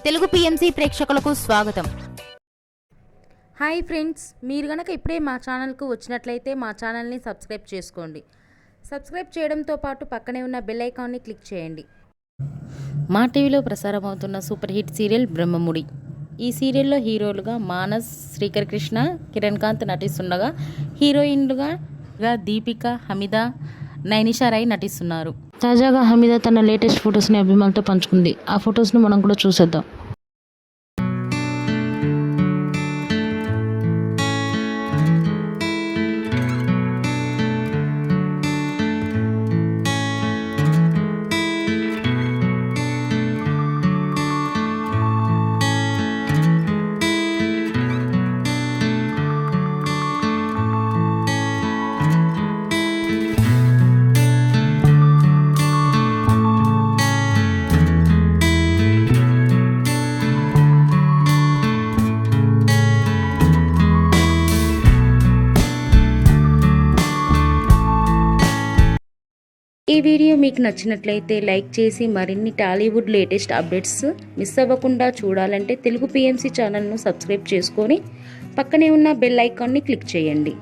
Telugu PMC ప్రేక్షకులకు స్వాగతం. Hi friends, మీరు గనక ఇప్పుడే మా ఛానల్కు వచ్చినట్లయితే మా ఛానల్ని సబ్స్క్రైబ్ చేసుకోండి. సబ్స్క్రైబ్ చేయడంతో పాటు పక్కనే ఉన్న బెల్ ఐకాన్ని క్లిక్ చేయండి. మా టీవీలో ప్రసారం అవుతున్న సూపర్ హిట్ సీరియల్ బ్రహ్మముడి. ఈ సీరియల్లో హీరోలుగా మానస్, శ్రీకర్ కృష్ణ, కిరణ్ కాంత్ నటిస్తుండగా హీరోయిన్లుగా దీపిక, హమీద, నైనిషా రాయ్ నటిస్తున్నారు. తాజాగా హమీద తన లేటెస్ట్ ఫొటోస్ని అభిమానులతో పంచుకుంది. ఆ ఫొటోస్ను మనం కూడా చూసేద్దాం. ఈ వీడియో మీకు నచ్చినట్లయితే లైక్ చేసి మరిన్ని టాలీవుడ్ లేటెస్ట్ అప్డేట్స్ మిస్ అవ్వకుండా చూడాలంటే తెలుగు పిఎంసి ఛానల్ను సబ్స్క్రైబ్ చేసుకొని పక్కనే ఉన్న బెల్ ఐకాన్ని క్లిక్ చేయండి.